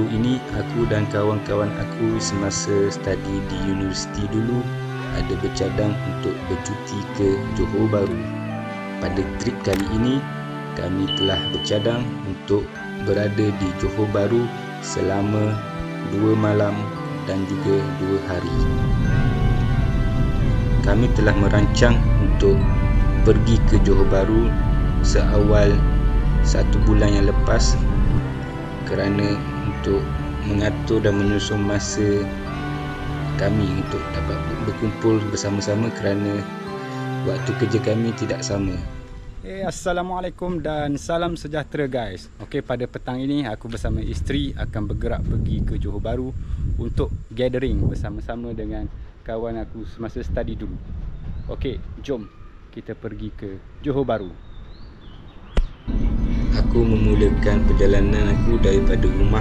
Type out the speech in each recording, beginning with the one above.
ini aku dan kawan-kawan aku semasa study di universiti dulu ada bercadang untuk bercuti ke Johor Bahru. Pada trip kali ini, kami telah bercadang untuk berada di Johor Bahru selama 2 malam dan juga 2 hari. Kami telah merancang untuk pergi ke Johor Bahru seawal 1 bulan yang lepas kerana untuk mengatur dan menyusun masa kami untuk dapat berkumpul bersama-sama kerana waktu kerja kami tidak sama. Assalamualaikum dan salam sejahtera guys. Okey, pada petang ini aku bersama isteri akan bergerak pergi ke Johor Bahru untuk gathering bersama-sama dengan kawan aku semasa study dulu. Okey, jom kita pergi ke Johor Bahru. Aku memulakan perjalanan aku daripada rumah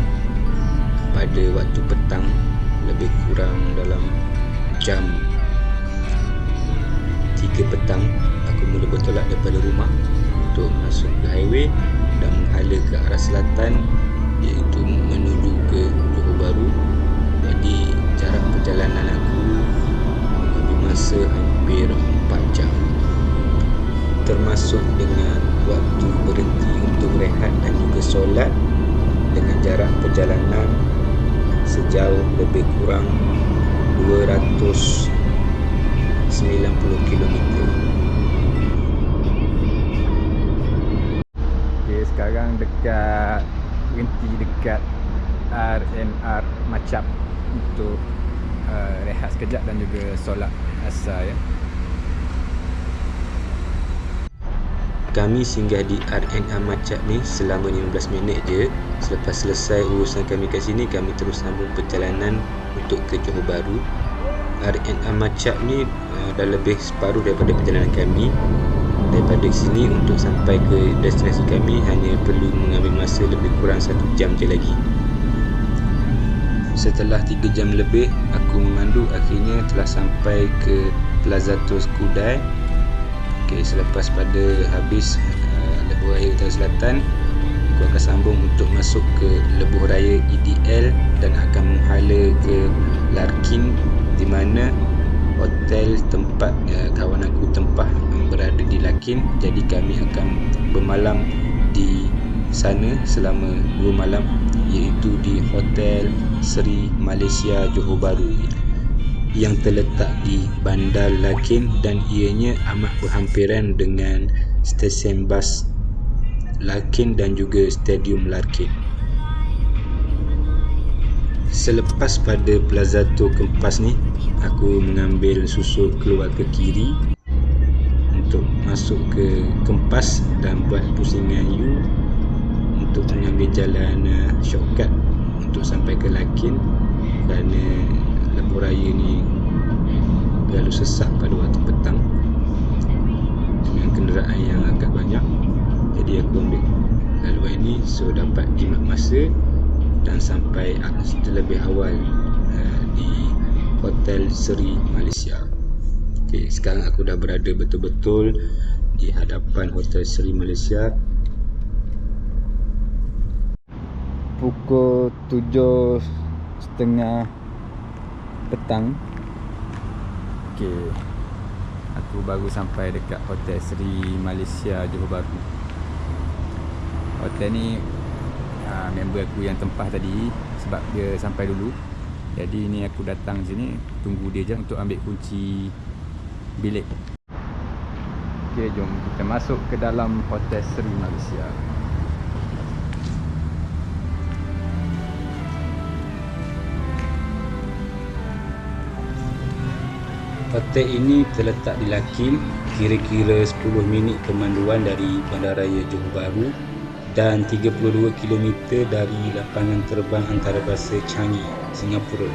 pada waktu petang, lebih kurang dalam jam 3 petang. Aku mula bertolak daripada rumah untuk masuk ke highway dan menghala ke arah selatan, iaitu menuju ke Johor Bahru. Jadi jarak perjalanan aku mengambil masa hampir 4 jam, termasuk dengan waktu berhenti untuk rehat dan juga solat, dengan jarak perjalanan sejauh lebih kurang 290 km. Okay, sekarang berhenti dekat RNR Macap untuk rehat sekejap dan juga solat asar ya. Kami singgah di RNR Macap ni selama 15 minit je. Selepas selesai urusan kami kat sini, kami terus sambung perjalanan untuk ke Johor Bahru. RNR Macap ni dah lebih separuh daripada perjalanan kami. Daripada sini untuk sampai ke destinasi kami hanya perlu mengambil masa lebih kurang 1 jam je lagi. Setelah 3 jam lebih aku memandu, akhirnya telah sampai ke Plaza Tos Kudai. Okay, selepas pada habis Lebuh Raya Utara Selatan, aku akan sambung untuk masuk ke Lebuh Raya EDL dan akan menghala ke Larkin, di mana hotel tempat kawan aku tempah berada di Larkin. Jadi kami akan bermalam di sana selama 2 malam, iaitu di Hotel Seri Malaysia Johor Bahru yang terletak di Bandar Larkin dan ianya amat berhampiran dengan stesen bas Larkin dan juga Stadium Larkin. Selepas pada Plaza Tor Kempas ni, aku mengambil susul keluar ke kiri untuk masuk ke Kempas dan buat pusingan U untuk mengambil jalan shortcut untuk sampai ke Larkin, kerana Lebuh Raya ni terlalu sesak pada waktu petang dengan kenderaan yang agak banyak. Jadi aku ambil laluan ini so dapat jimat masa dan sampai terlebih awal di Hotel Seri Malaysia. Okay, sekarang aku dah berada betul-betul di hadapan Hotel Seri Malaysia. Pukul 7.30 petang. Okey, aku baru sampai dekat Hotel Seri Malaysia Johor Bahru. Hotel ni member aku yang tempah tadi sebab dia sampai dulu. Jadi ni aku datang sini tunggu dia je untuk ambil kunci bilik. Okey, jom kita masuk ke dalam Hotel Seri Malaysia. Hotel ini terletak di Larkin, kira-kira 10 minit pemanduan dari Bandaraya Johor Bahru dan 32 km dari lapangan terbang antarabangsa Changi, Singapura.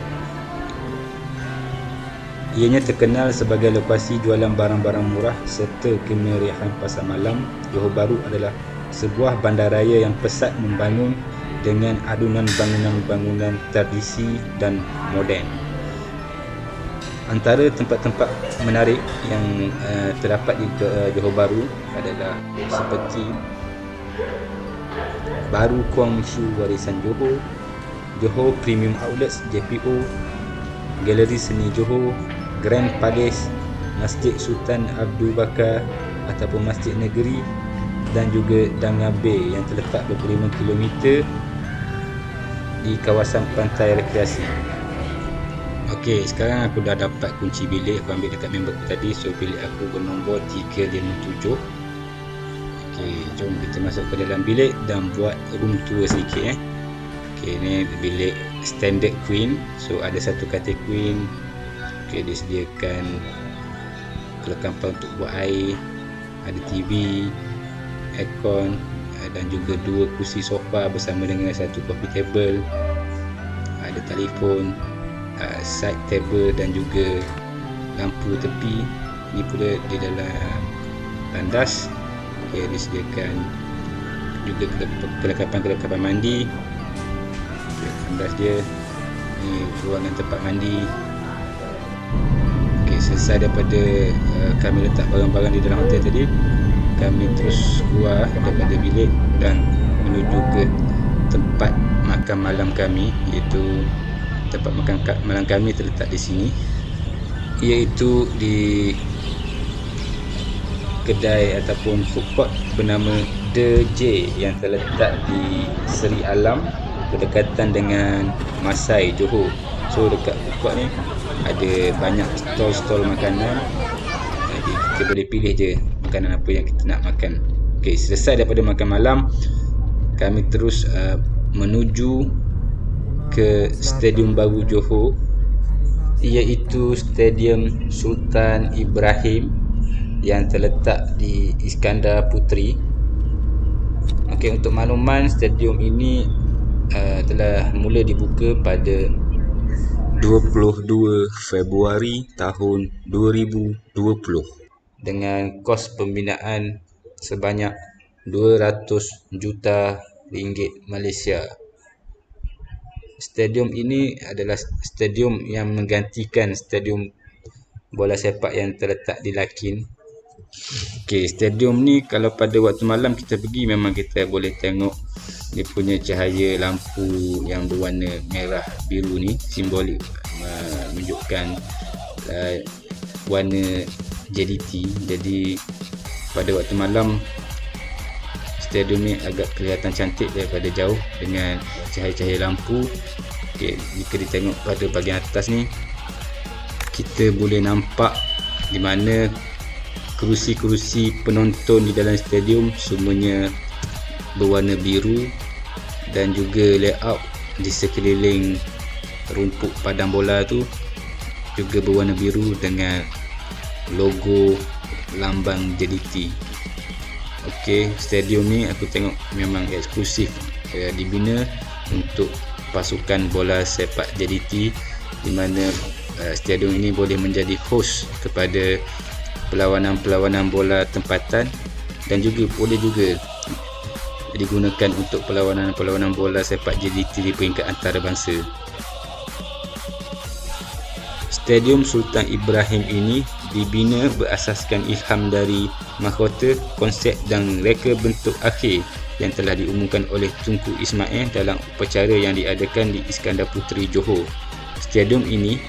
Ianya terkenal sebagai lokasi jualan barang-barang murah serta kemeriahan pasar malam. Johor Bahru adalah sebuah bandaraya yang pesat membangun dengan adunan bangunan-bangunan tradisi dan moden. Antara tempat-tempat menarik yang terdapat di Johor Bahru adalah seperti Baru Kuang Shu Warisan Johor, Johor Premium Outlets JPO, Galeri Seni Johor, Grand Palace, Masjid Sultan Abdul Bakar ataupun Masjid Negeri, dan juga Damia Bay yang terletak 25 km di kawasan pantai rekreasi. Okey, sekarang aku dah dapat kunci bilik. Aku ambil dekat member aku tadi. So bilik aku bernombor 357. Okey, jom kita masuk ke dalam bilik dan buat room tour sedikit. Okey, ni bilik standard queen. So ada satu katil queen. Okey, disediakan kelengkapan untuk buat air, ada TV, aircon, dan juga 2 kursi sofa bersama dengan satu coffee table, ada telefon, side table dan juga lampu tepi. Ini pula di dalam tandas. Okay, disediakan juga kelengkapan mandi. Okay, tandas dia, ni ruangan tempat mandi. Okay, selesai daripada kami letak barang-barang di dalam hotel tadi, kami terus keluar daripada bilik dan menuju ke tempat makan malam kami, iaitu tempat makan malam kami terletak di sini, iaitu di kedai ataupun food court bernama The J yang terletak di Seri Alam, berdekatan dengan Masai Johor. So dekat food court ni ada banyak stall-stall makanan, jadi kita boleh pilih je makanan apa yang kita nak makan. Okey, selesai daripada makan malam, kami terus menuju ke Stadium Baru Johor, iaitu Stadium Sultan Ibrahim yang terletak di Iskandar Puteri. Okey, untuk makluman, stadium ini telah mula dibuka pada 22 Februari tahun 2020 dengan kos pembinaan sebanyak 200 juta ringgit Malaysia. Stadium ini adalah stadium yang menggantikan stadium bola sepak yang terletak di Lakin. Okey, stadium ni kalau pada waktu malam kita pergi, memang kita boleh tengok dia punya cahaya lampu yang berwarna merah biru ni, simbolik menunjukkan warna JDT. Jadi pada waktu malam stadium ni agak kelihatan cantik daripada jauh dengan cahaya-cahaya lampu. Okey, jika ditengok pada bahagian atas ni, kita boleh nampak di mana kerusi-kerusi penonton di dalam stadium semuanya berwarna biru, dan juga layout di sekeliling rumput padang bola tu juga berwarna biru dengan logo lambang JDT. Okey, stadium ni aku tengok memang eksklusif, dibina untuk pasukan bola sepak JDT, di mana stadium ini boleh menjadi host kepada perlawanan-perlawanan bola tempatan, dan juga boleh juga digunakan untuk perlawanan-perlawanan bola sepak JDT di peringkat antarabangsa. Stadium Sultan Ibrahim ini dibina berasaskan ilham dari mahkota, konsep dan reka bentuk akhir yang telah diumumkan oleh Tunku Ismail dalam upacara yang diadakan di Iskandar Puteri Johor. Stadium ini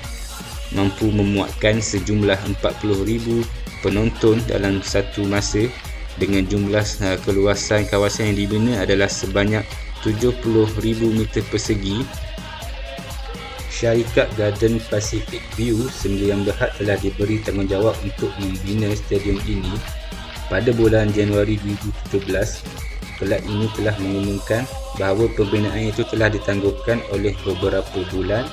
mampu memuatkan sejumlah 40,000 penonton dalam satu masa, dengan jumlah keluasan kawasan yang dibina adalah sebanyak 70,000 meter persegi. Syarikat Garden Pacific View Sendirian Berhad telah diberi tanggungjawab untuk membina stadium ini pada bulan Januari 2017. Kelab ini telah mengumumkan bahawa pembinaan itu telah ditangguhkan oleh beberapa bulan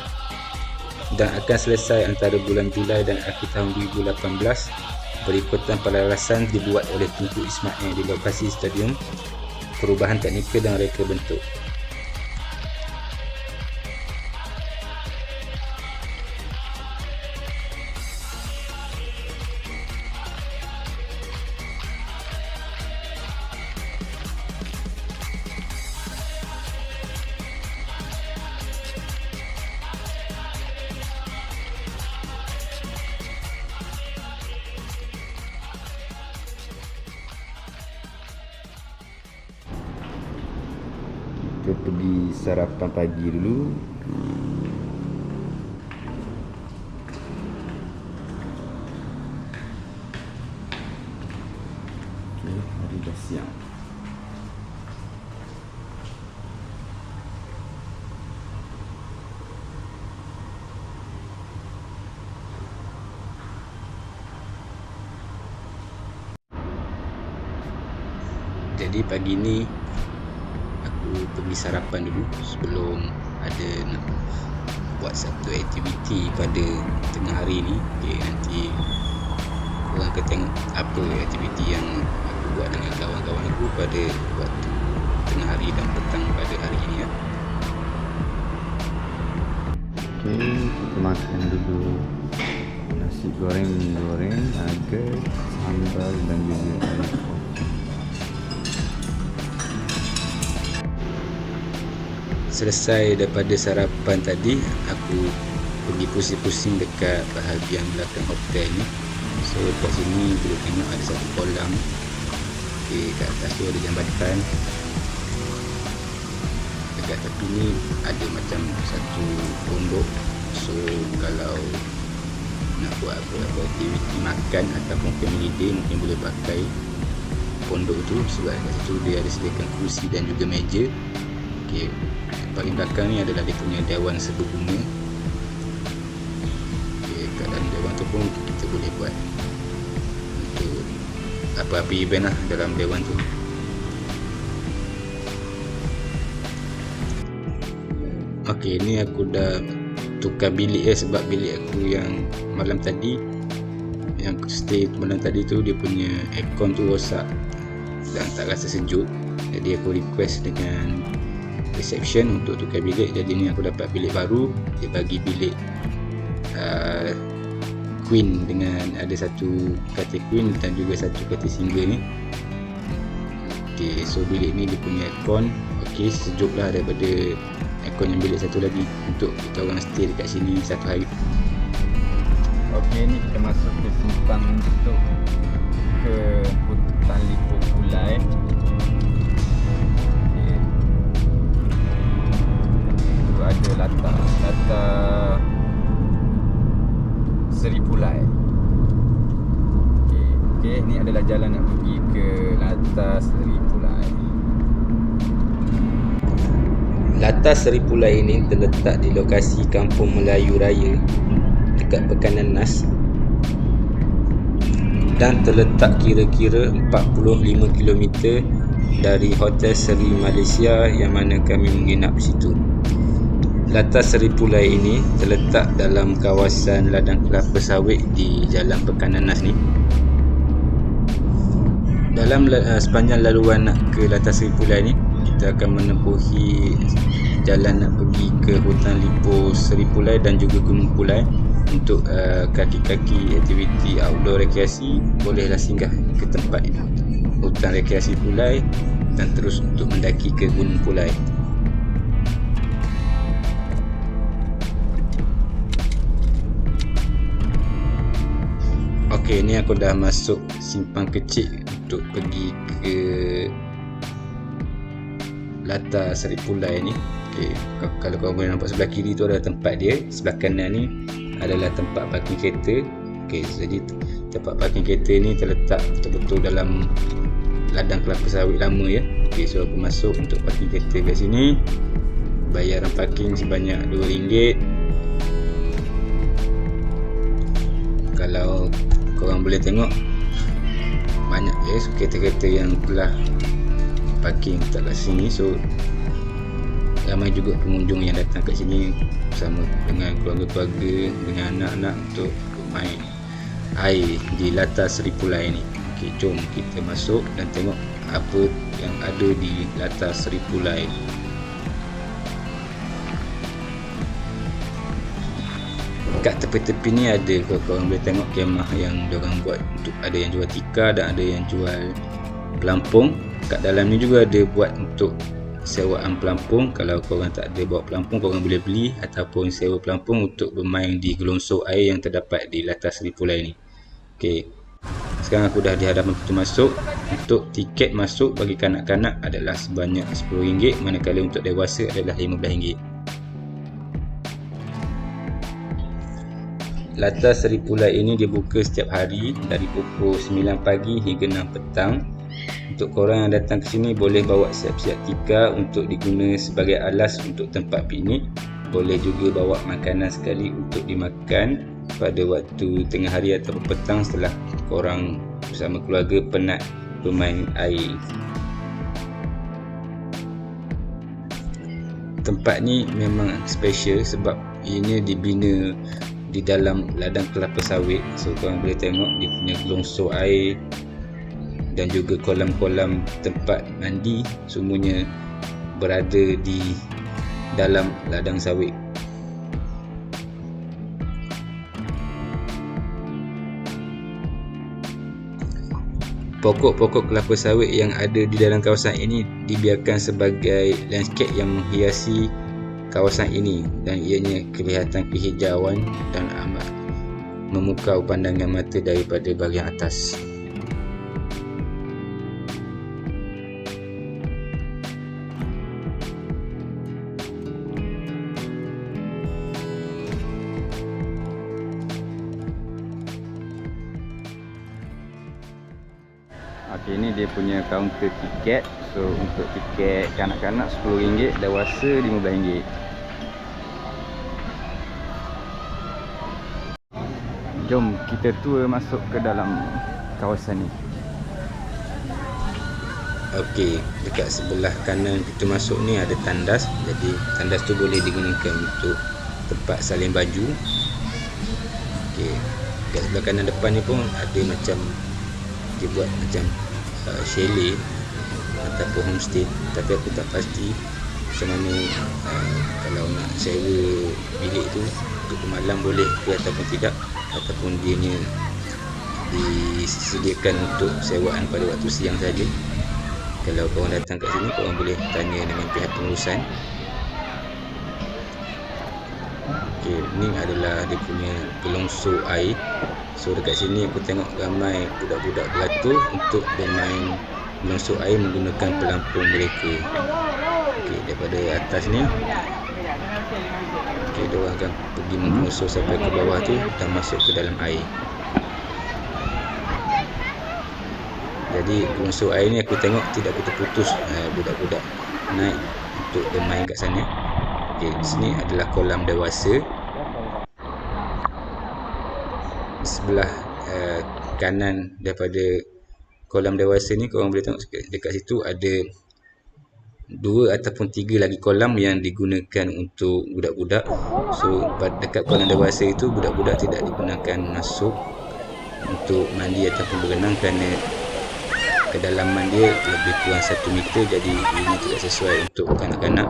dan akan selesai antara bulan Julai dan akhir tahun 2018 berikutan pelarasan dibuat oleh Tunku Ismail di lokasi stadium, perubahan teknikal dan reka bentuk. Kita pergi sarapan pagi dulu. Hari dah siang. Jadi pagi ni aku pergi sarapan dulu sebelum ada nak buat satu aktiviti pada tengah hari ni. Okay, nanti korang akan tengok apa aktiviti yang aku buat dengan kawan-kawan aku pada waktu tengah hari dan petang pada hari ini ya. Okay, kita makan dulu nasi goreng, mie goreng, nugget, sambal dan juga air kopi. Selesai daripada sarapan tadi, aku pergi pusing-pusing dekat bahagian belakang hotel ni. So kat sini boleh tengok ada satu kolam. Okay, kat atas tu ada jambatan. Dekat tepi ni ada macam satu pondok. So kalau nak buat apa aktiviti makan ataupun family day, mungkin boleh pakai pondok tu sebab kat situ dia ada sediakan kursi dan juga meja. Okay, paling belakang ni adalah dia punya dewan seberbunga. Okay, kat dalam dewan tu pun kita boleh buat untuk apa-apa event lah dalam dewan tu. Okay, ni aku dah tukar bilik sebab bilik aku yang malam tadi, yang aku stay malam tadi tu, dia punya aircon tu rosak dan tak rasa sejuk. Jadi aku request dengan reception untuk tukar bilik. Jadi ni aku dapat bilik baru. Dia bagi bilik queen dengan ada satu katil queen dan juga satu katil single ni. Okay, so bilik ni dia punya aircon okay, sejuk lah daripada aircon yang bilik satu lagi untuk kita orang stay dekat sini satu hari. Okay, ni kita masuk ke simpang untuk ke hutan Lippo Pulai. Ada latar Seri Pulai. Okay, ni adalah jalan nak pergi ke latar Seri Pulai. Latar Seri Pulai ini terletak di lokasi Kampung Melayu Raya dekat Pekanan Nas dan terletak kira-kira 45 km dari Hotel Seri Malaysia yang mana kami menginap di situ. Latar Seri Pulai ini terletak dalam kawasan ladang kelapa sawit di Jalan Pekanan Nas ni. Dalam sepanjang laluan nak ke Latar Seri Pulai ni, kita akan menempuhi jalan nak pergi ke hutan Lippo Seri Pulai dan juga Gunung Pulai. Untuk kaki-kaki aktiviti outdoor rekreasi, bolehlah singgah ke tempat hutan rekreasi Pulai dan terus untuk mendaki ke Gunung Pulai. Okay, ni aku dah masuk simpang kecil untuk pergi ke Latar Seri Pulai ni. Okay, kalau korang boleh nampak sebelah kiri tu ada tempat dia, sebelah kanan ni adalah tempat parking kereta. Okay, jadi tempat parking kereta ni terletak betul-betul dalam ladang kelapa sawit lama ya. Okay, so aku masuk untuk parking kereta kat sini. Bayaran parking sebanyak RM2. Kalau korang boleh tengok, banyak kereta-kereta yang telah parking tak kat sini. So ramai juga pengunjung yang datang kat sini bersama dengan keluarga-keluarga, dengan anak-anak untuk bermain air di Latar Seri Pulai ni. Okay, jom kita masuk dan tengok apa yang ada di Latar Seri Pulai. Kat tepi-tepi ni ada, korang boleh tengok kemah yang diorang buat untuk, ada yang jual tikar dan ada yang jual pelampung. Kat dalam ni juga ada buat untuk sewaan pelampung. Kalau korang tak ada bawa pelampung, korang boleh beli ataupun sewa pelampung untuk bermain di gelongsor air yang terdapat di Latar Seri Pulai ni. Okay, sekarang aku dah di hadapan pintu masuk. Untuk tiket masuk bagi kanak-kanak adalah sebanyak RM10, manakala untuk dewasa adalah RM15. Latar Seri Pulai ini dibuka setiap hari dari pukul 9 pagi hingga 6 petang. Untuk korang yang datang ke sini boleh bawa siap-siap tikar untuk diguna sebagai alas untuk tempat piknik. Boleh juga bawa makanan sekali untuk dimakan pada waktu tengah hari atau petang setelah korang bersama keluarga penat bermain air. Tempat ni memang special sebab ini dibina di dalam ladang kelapa sawit. So korang boleh tengok dia punya gelongsor air dan juga kolam-kolam tempat mandi semuanya berada di dalam ladang sawit. Pokok-pokok kelapa sawit yang ada di dalam kawasan ini dibiarkan sebagai landscape yang menghiasi kawasan ini dan ianya kelihatan kehijauan dan amat memukau pandangan mata daripada bahagian atas. Okey, ini dia punya kaunter tiket. So untuk tiket kanak-kanak RM10, dewasa RM15. Jom kita tour masuk ke dalam kawasan ni. Okey, dekat sebelah kanan kita masuk ni ada tandas. Jadi tandas tu boleh digunakan untuk tempat salin baju. Okey, dekat sebelah kanan depan ni pun ada macam dia buat macam chalet ataupun homestay, tapi aku tak pasti macam mana. Kalau nak sewa bilik tu untuk malam boleh ke ataupun tidak, ataupun dia ni disediakan untuk sewaan pada waktu siang saja. Kalau korang datang kat sini, korang boleh tanya dengan pihak pengurusan. Okey, ni adalah dia punya gelongsor air. So dekat sini aku tengok ramai budak-budak belatur untuk bermain gelongsor air menggunakan pelampung mereka. Okey, daripada atas ni, okey, diorang akan pergi menggelongsor sampai ke bawah tu dan masuk ke dalam air. Jadi gelongsor air ni aku tengok tidak putus-putus, budak-budak naik untuk bermain kat sana. Okey, di sini adalah kolam dewasa. Sebelah kanan daripada kolam dewasa ni, korang boleh tengok dekat situ ada 2 ataupun 3 lagi kolam yang digunakan untuk budak-budak. So dekat kolam dewasa itu budak-budak tidak digunakan masuk untuk mandi ataupun berenang kerana kedalaman dia lebih kurang 1 meter, jadi ini tidak sesuai untuk kanak-kanak.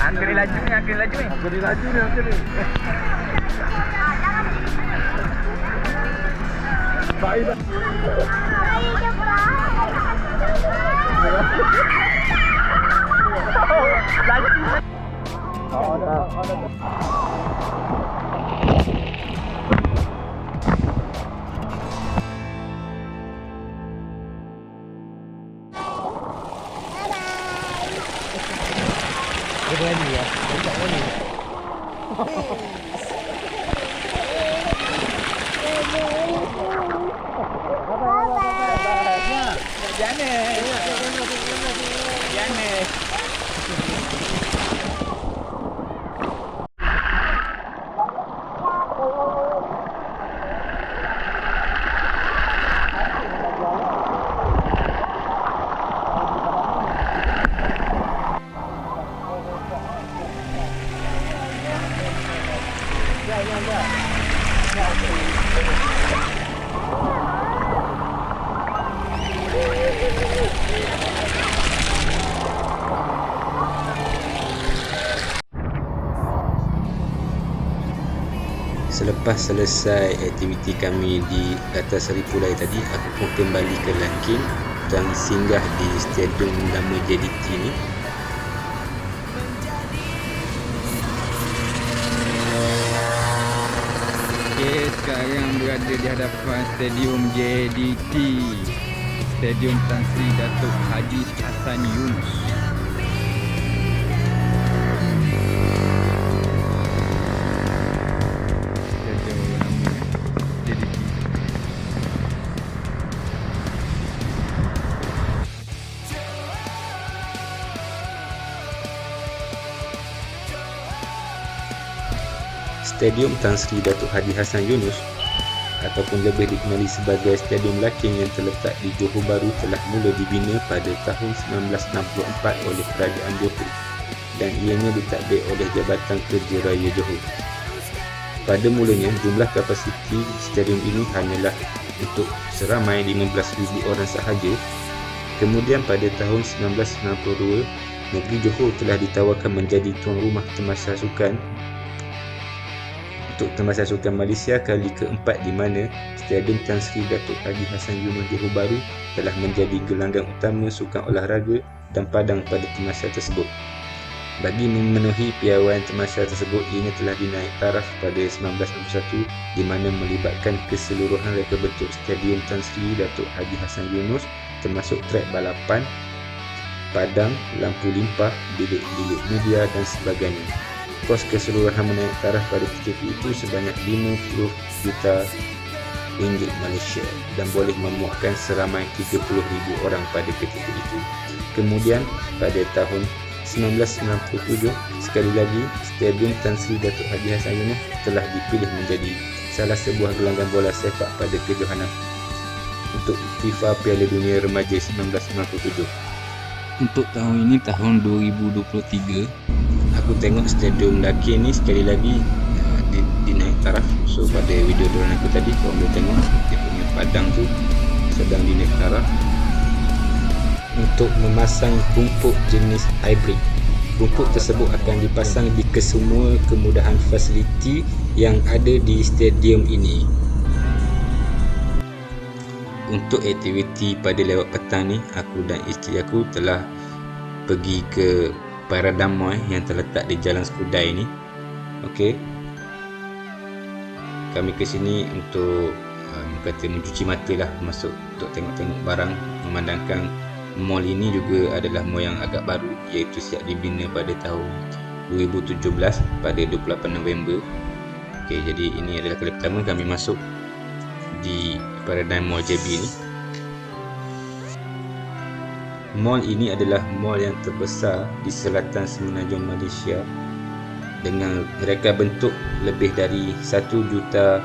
Angkeri laju ni. Baik dah. Selepas selesai aktiviti kami di Latar Seri Pulai tadi, aku pun kembali ke Lankin dan singgah di stadium nama JDT ni. sekarang berada di hadapan Stadium JDT, Stadium Tan Sri Datuk Haji Hassan Yunus. Stadium namanya JDT. Stadium Tan Sri Datuk Haji Hassan Yunus ataupun lebih dikenali sebagai Stadium Lakin yang terletak di Johor Bahru telah mula dibina pada tahun 1964 oleh Kerajaan Johor dan ianya ditadbir oleh Jabatan Kerja Raya Johor. Pada mulanya, jumlah kapasiti stadium ini hanyalah untuk seramai 15,000 orang sahaja. Kemudian pada tahun 1992, negeri Johor telah ditawarkan menjadi tuan rumah Tamasya Sukan untuk Tamasya Sukan Malaysia kali keempat, di mana Stadium Tan Sri Datuk Haji Hassan Yunus Johor Bahru telah menjadi gelanggang utama sukan olahraga dan padang pada tamasya tersebut. Bagi memenuhi piawaian tamasya tersebut, ianya telah dinaik taraf pada 1961 di mana melibatkan keseluruhan reka bentuk Stadium Tan Sri Datuk Haji Hassan Yunus, termasuk trek balapan, padang, lampu limpah, bilik-bilik media dan sebagainya. Kos keseluruhan menaik taraf pada ketika itu sebanyak 50 juta ringgit Malaysia dan boleh memuatkan seramai 30,000 orang pada ketika itu. Kemudian pada tahun 1997, sekali lagi Stadium Tan Sri Datuk Haji Hassan Yunus telah dipilih menjadi salah sebuah gelanggang bola sepak pada kejohanan untuk FIFA Piala Dunia Remaja 1997. Untuk tahun ini, tahun 2023, aku tengok Stadium Lakin ni sekali lagi dinaik taraf. So pada video drone aku tadi, korang boleh tengok dia punya padang tu sedang dinaik taraf untuk memasang rumput jenis hybrid. Rumput tersebut akan dipasang di kesemua kemudahan fasiliti yang ada di stadium ini. Untuk aktiviti pada lewat petang ni, aku dan isteri aku telah pergi ke Paradam Mall yang terletak di Jalan Skudai ni. Okey. Kami ke sini untuk kata mencuci mata lah, masuk untuk tengok-tengok barang, memandangkan mall ini juga adalah mall yang agak baru, iaitu siap dibina pada tahun 2017 pada 28 November. Okey, jadi ini adalah kali pertama kami masuk di Paradam Mall JB ni. Mall ini adalah mall yang terbesar di selatan semenanjung Malaysia dengan reka bentuk lebih dari 1 juta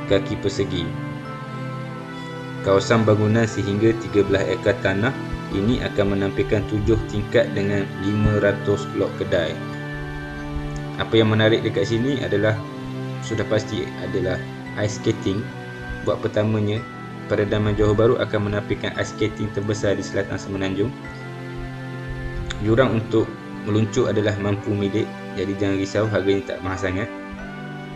kaki persegi. Kawasan bangunan sehingga 13 ekar tanah ini akan menampilkan 7 tingkat dengan 500 blok kedai. Apa yang menarik dekat sini adalah sudah pasti adalah ice skating. Buat pertamanya, Paradam Johor Bahru akan menampilkan ice skating terbesar di selatan semenanjung. Jurang untuk meluncur adalah mampu milik, jadi jangan risau, harganya tak mahal sangat.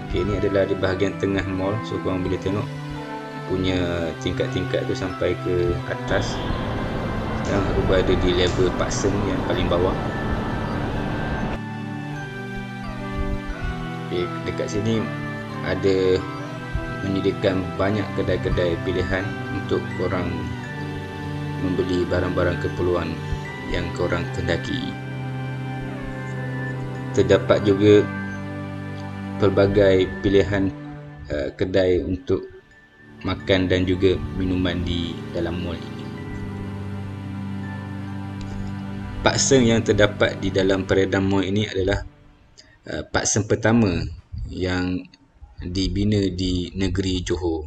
Okey, ini adalah di bahagian tengah mall, so korang boleh tengok punya tingkat-tingkat tu sampai ke atas. Sekarang aku berada di level Pak Seng yang paling bawah. Okey, dekat sini ada menyediakan banyak kedai-kedai pilihan untuk korang membeli barang-barang keperluan yang korang kendaki. Terdapat juga pelbagai pilihan kedai untuk makan dan juga minuman di dalam mall ini. Pak Seng yang terdapat di dalam Paradam Mall ini adalah Pak Seng pertama yang dibina di negeri Johor.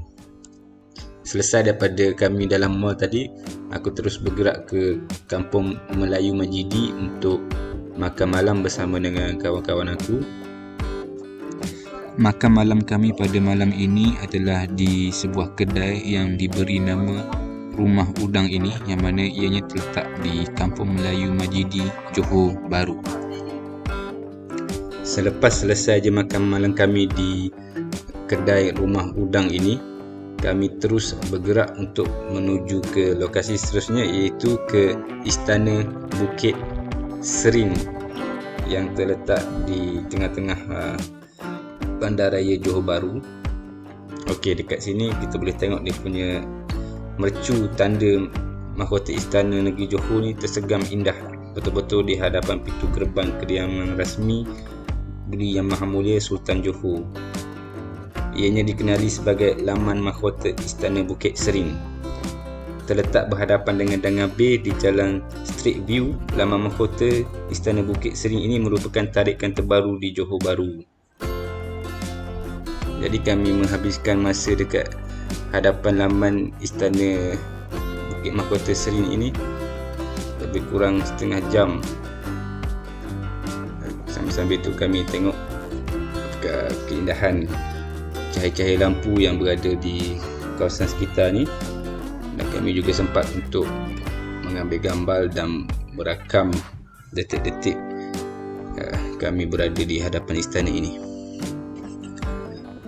Selesai daripada kami dalam mall tadi, aku terus bergerak ke Kampung Melayu Majidi untuk makan malam bersama dengan kawan-kawan aku. Makan malam kami pada malam ini adalah di sebuah kedai yang diberi nama Rumah Udang ini, yang mana ianya terletak di Kampung Melayu Majidi, Johor Bahru. Selepas selesai je makan malam kami di kedai Rumah Udang ini, kami terus bergerak untuk menuju ke lokasi seterusnya, iaitu ke Istana Bukit Sering yang terletak di tengah-tengah Bandaraya Johor Bahru. Okey, dekat sini kita boleh tengok dia punya mercu tanda mahkota Istana Negeri Johor ni tersegang indah betul-betul di hadapan pintu gerbang kediaman rasmi Budi Yang Maha Mulia Sultan Johor. Ianya dikenali sebagai laman mahkota Istana Bukit Sering. Terletak berhadapan dengan Dangar Bay di Jalan Street View, laman mahkota Istana Bukit Sering ini merupakan tarikan terbaru di Johor Bahru. Jadi kami menghabiskan masa dekat hadapan laman Istana Bukit Mahkota Sering ini lebih kurang setengah jam. Sambil-sambil tu kami tengok keindahan cahaya-cahaya lampu yang berada di kawasan sekitar ni, dan kami juga sempat untuk mengambil gambar dan merakam detik-detik kami berada di hadapan istana ini.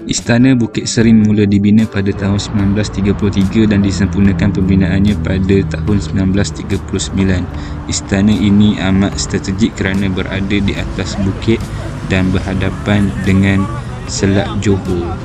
Istana Bukit Sering mula dibina pada tahun 1933 dan disempurnakan pembinaannya pada tahun 1939. Istana ini amat strategik kerana berada di atas bukit dan berhadapan dengan Selat Johor.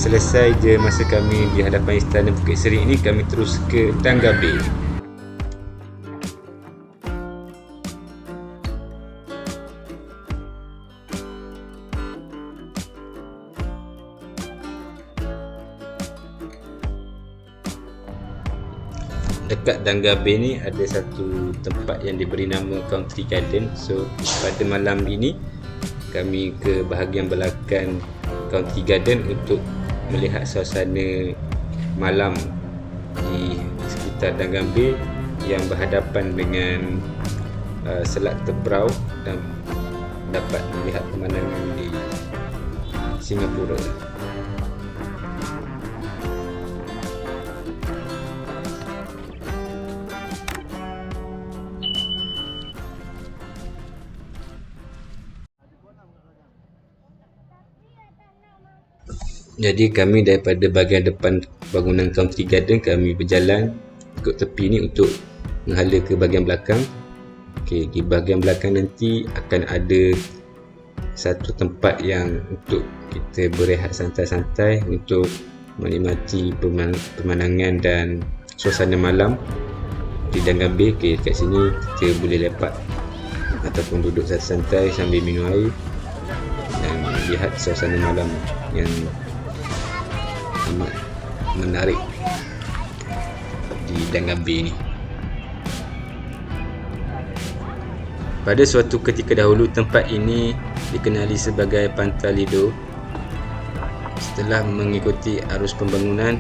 Selesai je masa kami di hadapan Istana Bukit Sering ini, kami terus ke Dangar Bay. Dekat Dangar Bay ni ada satu tempat yang diberi nama Country Garden. So pada malam ini kami ke bahagian belakang Country Garden untuk melihat suasana malam di sekitar Dangar Bay yang berhadapan dengan Selat Tebrau dan dapat melihat pemandangan di Singapura. Jadi kami daripada bahagian depan bangunan Country Garden, kami berjalan ikut tepi ni untuk menghala ke bahagian belakang. Okey, di bahagian belakang nanti akan ada satu tempat yang untuk kita berehat santai-santai untuk menikmati pemandangan dan suasana malam di Dangar Bay. Okey, kat sini kita boleh lepak ataupun duduk santai sambil minum air dan lihat suasana malam yang amat menarik di Dangar Bay ni. Pada suatu ketika dahulu, tempat ini dikenali sebagai Pantai Lido. Setelah mengikuti arus pembangunan,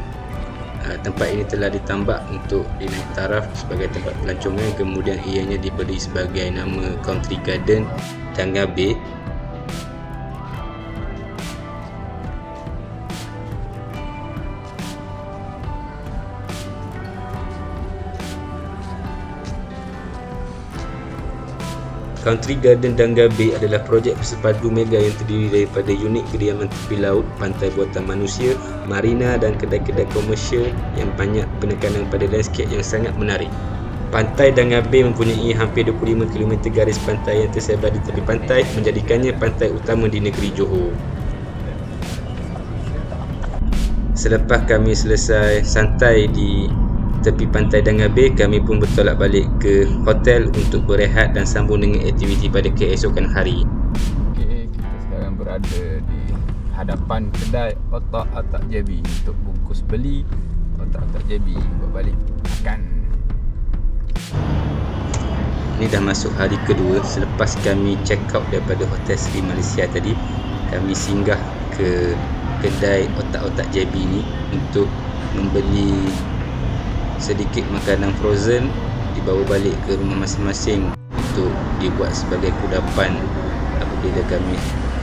tempat ini telah ditambak untuk dinaik taraf sebagai tempat pelancongan. Kemudian ianya diberi sebagai nama Country Garden Dangar Bay. Country Garden Dangar Bay adalah projek bersepadu mega yang terdiri daripada unit kediaman tepi laut, pantai buatan manusia, marina dan kedai-kedai komersial yang banyak penekanan pada landscape yang sangat menarik. Pantai Dangar Bay mempunyai hampir 25 km garis pantai yang tersebar di tepi pantai, menjadikannya pantai utama di negeri Johor. Selepas kami selesai santai di tepi pantai Dangar Bay, kami pun bertolak balik ke hotel untuk berehat dan sambung dengan aktiviti pada keesokan hari. Okey, kita sekarang berada di hadapan kedai otak-otak JB untuk bungkus beli otak-otak JB buat balik makan. Ini dah masuk hari kedua selepas kami check out daripada Hotel Sri Malaysia tadi. Kami singgah ke kedai otak-otak JB ni untuk membeli sedikit makanan frozen, dibawa balik ke rumah masing-masing untuk dibuat sebagai kudapan apabila kami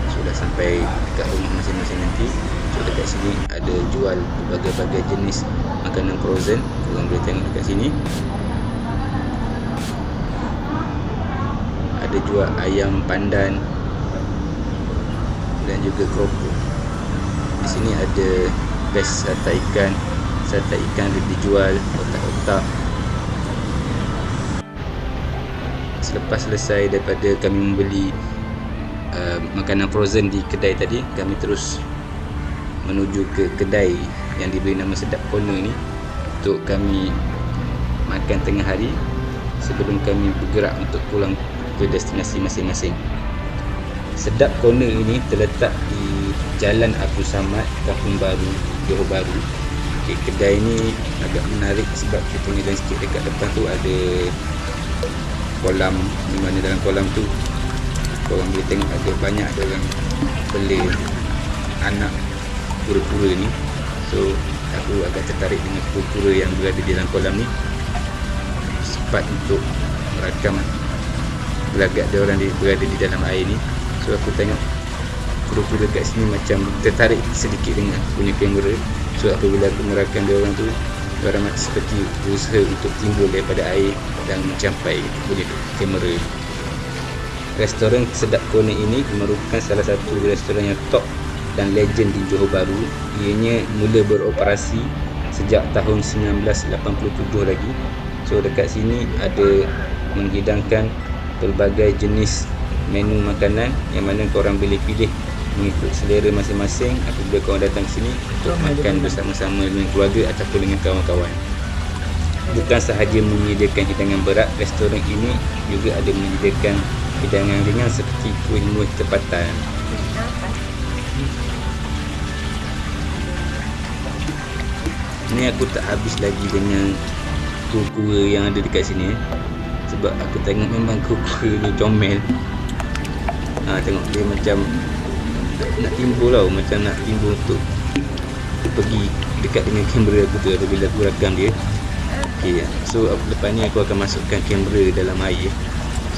sudah sampai dekat rumah masing-masing nanti. So dekat sini ada jual berbagai-bagai jenis makanan frozen, korang boleh tengok dekat sini. Ada jual ayam pandan dan juga keropok. Di sini ada best sate ikan dijual, otak-otak. Selepas selesai daripada kami membeli makanan frozen di kedai tadi, kami terus menuju ke kedai yang diberi nama Sedap Corner ni untuk kami makan tengah hari sebelum kami bergerak untuk pulang ke destinasi masing-masing. Sedap Corner ini terletak di Jalan Abdul Samad, Kampung Baru, Johor Bahru. Kedai ni agak menarik sebab kita punya dan sikit dekat depan tu ada kolam, di mana dalam kolam tu korang boleh tengok ada banyak orang beli anak kura-kura ni. So aku agak tertarik dengan kura-kura yang berada di dalam kolam ni. Sempat untuk merakam gelagat dia orang berada di dalam air ni. So aku tengok kura-kura kat sini macam tertarik sedikit dengan punya kamera. So apabila aku merakam dia orang tu, dia orang macam seperti berusaha untuk timbul daripada air dan mencapai punya kamera. Restoran Sedap Corner ini merupakan salah satu restoran yang top dan legend di Johor Bahru. Ianya mula beroperasi sejak tahun 1987 lagi. So dekat sini ada menghidangkan pelbagai jenis menu makanan yang mana korang boleh pilih mengikut selera masing-masing apabila korang datang ke sini untuk makan bersama-sama dengan keluarga ataupun dengan kawan-kawan. Bukan sahaja menyediakan hidangan berat, restoran ini juga ada menyediakan hidangan ringan seperti kuih-muih tempatan. Ni aku tak habis lagi dengan kura-kura yang ada dekat sini sebab aku tengok memang kura-kura ni comel. Tengok dia macam nak timbul tau, macam nak timbul untuk pergi dekat dengan kamera aku tu apabila aku rakam dia. Okay, so lepas ni aku akan masukkan kamera dalam air.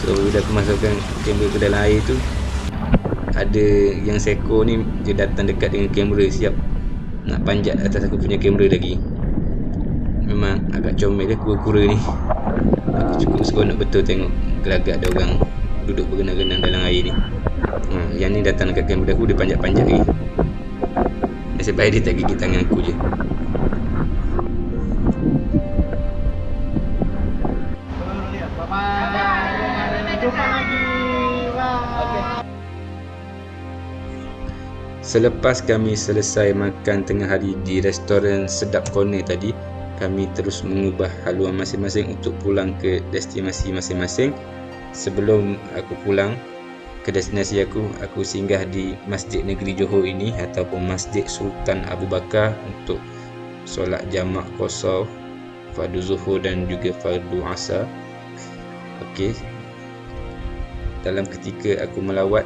So bila aku masukkan kamera ke dalam air tu, ada yang seko ni dia datang dekat dengan kamera, siap nak panjat atas aku punya kamera lagi. Memang agak comel dia kura-kura ni. Aku cukup seronok betul tengok gelagat dia orang duduk berenang-renang dalam air ni. Yang ni datang dekat kamera aku, dia panjat-panjat lagi. Nasib baik dia tak gigit tangan aku je. Selepas kami selesai makan tengah hari di restoran Sedap Corner tadi, kami terus mengubah haluan masing-masing untuk pulang ke destinasi masing-masing. Sebelum aku pulang ke destinasi aku singgah di Masjid Negeri Johor ini ataupun Masjid Sultan Abu Bakar untuk solat jamak qasar, fardu zuhur dan juga fardu asar. Okey. Dalam ketika aku melawat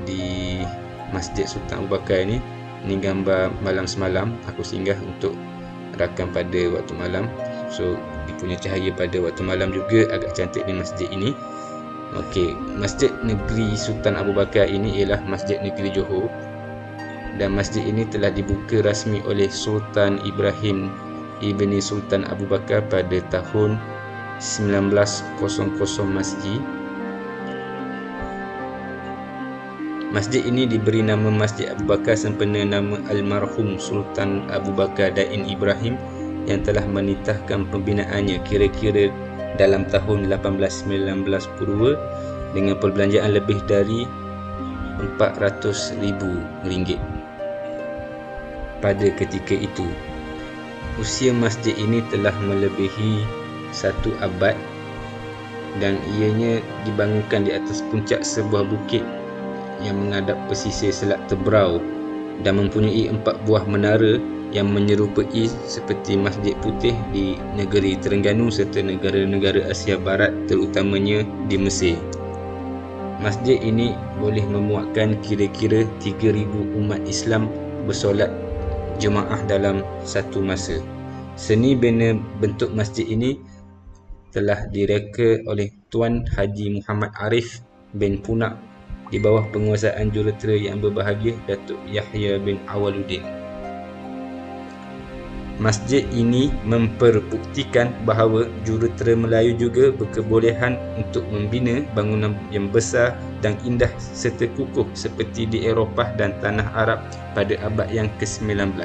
di Masjid Sultan Abu Bakar ini gambar malam semalam aku singgah untuk rakam pada waktu malam. So dia punya cahaya pada waktu malam juga agak cantik di masjid ini. Okey, Masjid Negeri Sultan Abu Bakar ini ialah Masjid Negeri Johor dan masjid ini telah dibuka rasmi oleh Sultan Ibrahim Ibni Sultan Abu Bakar pada tahun 1900 Masjid. Masjid ini diberi nama Masjid Abu Bakar sempena nama almarhum Sultan Abu Bakar Dain Ibrahim yang telah menitahkan pembinaannya kira-kira dalam tahun 1892 dengan perbelanjaan lebih dari RM400,000 pada ketika itu. Usia masjid ini telah melebihi 1 abad dan ianya dibangunkan di atas puncak sebuah bukit yang menghadap pesisir Selat Tebrau dan mempunyai 4 buah menara yang menyerupai seperti Masjid Putih di negeri Terengganu serta negara-negara Asia Barat terutamanya di Mesir. Masjid ini boleh memuatkan kira-kira 3,000 umat Islam bersolat jemaah dalam satu masa. Seni bina bentuk masjid ini telah direka oleh Tuan Haji Muhammad Arif bin Punak di bawah penguasaan jurulatera yang berbahagia Datuk Yahya bin Awaluddin. Masjid ini memperbuktikan bahawa jurutera Melayu juga berkebolehan untuk membina bangunan yang besar dan indah serta kukuh seperti di Eropah dan tanah Arab pada abad yang ke-19.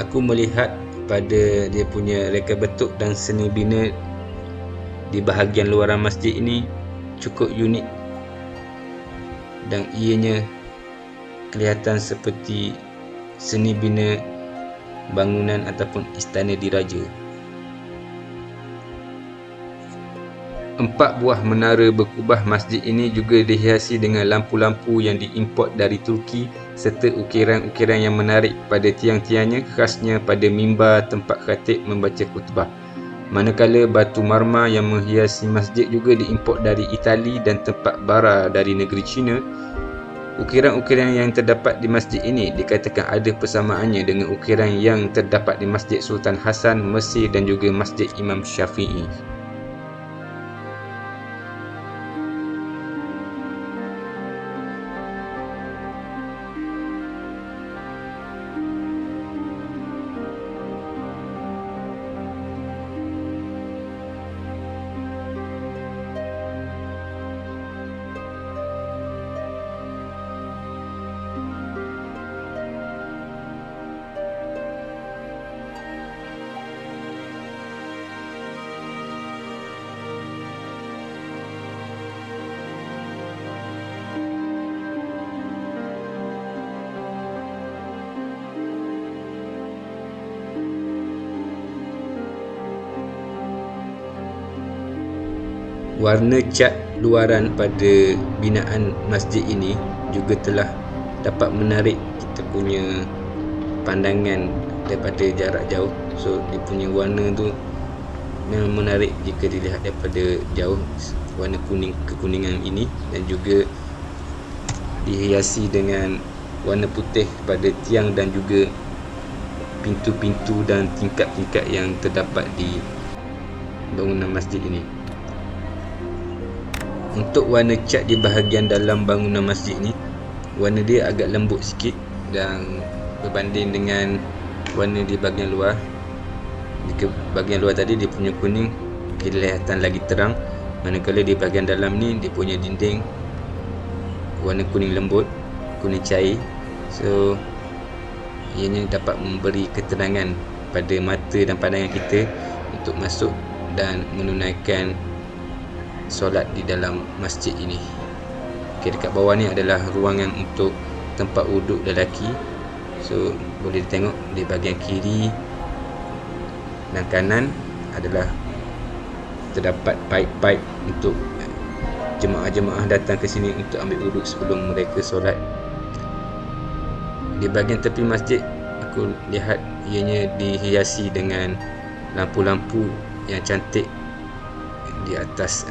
Aku melihat pada dia punya reka bentuk dan seni bina di bahagian luaran masjid ini cukup unik dan ianya kelihatan seperti seni bina bangunan ataupun istana diraja. 4 buah menara berkubah masjid ini juga dihiasi dengan lampu-lampu yang diimport dari Turki serta ukiran-ukiran yang menarik pada tiang-tiangnya, khasnya pada mimbar tempat khatib membaca khutbah. Manakala batu marmar yang menghiasi masjid juga diimport dari Itali dan tempat bara dari negeri China. Ukiran-ukiran yang terdapat di masjid ini dikatakan ada persamaannya dengan ukiran yang terdapat di Masjid Sultan Hasan, Mesir dan juga Masjid Imam Syafi'i. Warna cat luaran pada binaan masjid ini juga telah dapat menarik kita punya pandangan daripada jarak jauh. So dia punya warna tu memang menarik jika dilihat daripada jauh, warna kuning kekuningan ini, dan juga dihiasi dengan warna putih pada tiang dan juga pintu-pintu dan tingkap-tingkap yang terdapat di bangunan masjid ini. Untuk warna cat di bahagian dalam bangunan masjid ni, warna dia agak lembut sikit dan berbanding dengan warna di bahagian luar. Di bahagian luar tadi dia punya kuning kelihatan lagi terang, manakala di bahagian dalam ni dia punya dinding warna kuning lembut, kuning cair. So ianya dapat memberi ketenangan pada mata dan pandangan kita untuk masuk dan menunaikan solat di dalam masjid ini. Okay, dekat bawah ni adalah ruangan untuk tempat wuduk lelaki. So boleh tengok di bahagian kiri dan kanan adalah terdapat pipe-pipe untuk jemaah-jemaah datang ke sini untuk ambil wuduk sebelum mereka solat. Di bahagian tepi masjid aku lihat ianya dihiasi dengan lampu-lampu yang cantik di atas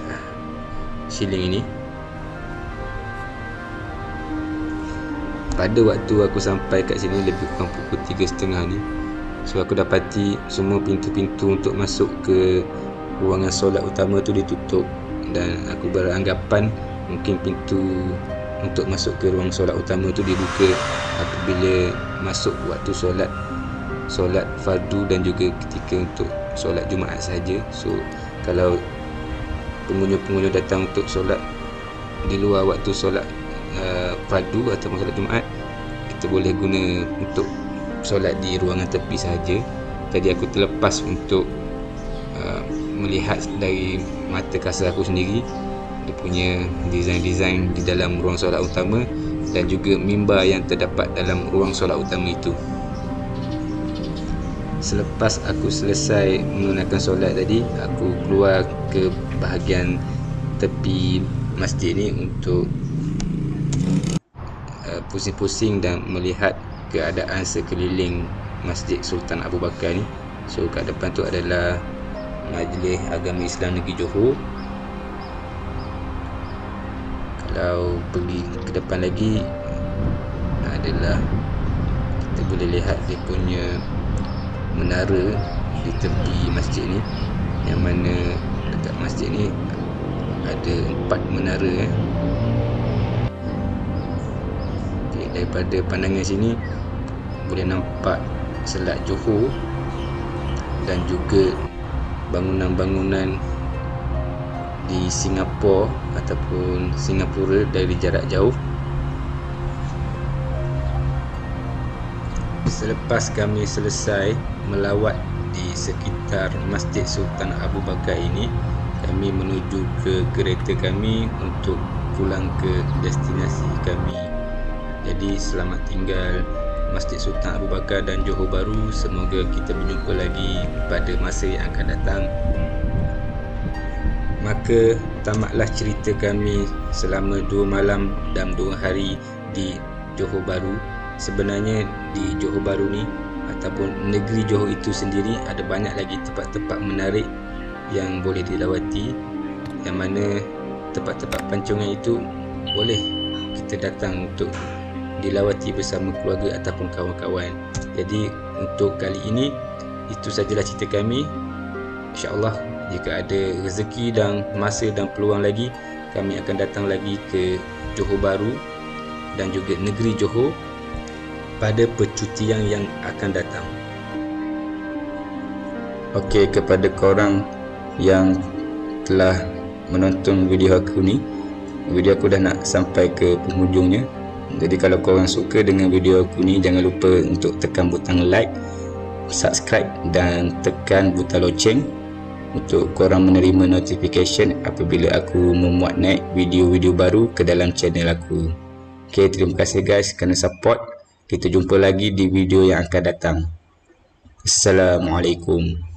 siling ini. Pada waktu aku sampai kat sini lebih kurang pukul 3.30 ni, so aku dapati semua pintu-pintu untuk masuk ke ruangan solat utama tu ditutup, dan aku beranggapan mungkin pintu untuk masuk ke ruang solat utama tu dibuka apabila masuk waktu solat fardu dan juga ketika untuk solat Jumaat saja. So kalau pengunjung-pengunjung datang untuk solat di luar waktu solat fardu atau solat Jumaat, kita boleh guna untuk solat di ruangan tepi sahaja. Tadi aku terlepas untuk melihat dari mata kasar aku sendiri dia punya desain-desain di dalam ruang solat utama dan juga mimbar yang terdapat dalam ruang solat utama itu. Selepas aku selesai menunaikan solat tadi, aku keluar ke bahagian tepi masjid ni untuk pusing-pusing dan melihat keadaan sekeliling Masjid Sultan Abu Bakar ni. So kat depan tu adalah Majlis Agama Islam Negeri Johor. Kalau pergi ke depan lagi adalah kita boleh lihat dia punya menara di tepi masjid ni, yang mana dekat masjid ni ada 4 menara. Okay, daripada pandangan sini boleh nampak Selat Johor dan juga bangunan-bangunan di Singapura ataupun Singapura dari jarak jauh. Selepas kami selesai melawat di sekitar Masjid Sultan Abu Bakar ini, kami menuju ke kereta kami untuk pulang ke destinasi kami. Jadi selamat tinggal Masjid Sultan Abu Bakar dan Johor Bahru. Semoga kita berjumpa lagi pada masa yang akan datang. Maka tamatlah cerita kami selama 2 malam dan 2 hari di Johor Bahru. Sebenarnya di Johor Bahru ni ataupun negeri Johor itu sendiri ada banyak lagi tempat-tempat menarik yang boleh dilawati, yang mana tempat-tempat pancingan itu boleh kita datang untuk dilawati bersama keluarga ataupun kawan-kawan. Jadi untuk kali ini itu sajalah cerita kami. InsyaAllah jika ada rezeki dan masa dan peluang lagi, kami akan datang lagi ke Johor Bahru dan juga negeri Johor pada percutian yang akan datang. Okey, kepada korang yang telah menonton video aku ni, video aku dah nak sampai ke penghujungnya. Jadi kalau korang suka dengan video aku ni, jangan lupa untuk tekan butang like, subscribe dan tekan butang loceng untuk korang menerima notification apabila aku memuat naik video-video baru ke dalam channel aku. Okay, terima kasih guys kerana support. Kita jumpa lagi di video yang akan datang. Assalamualaikum.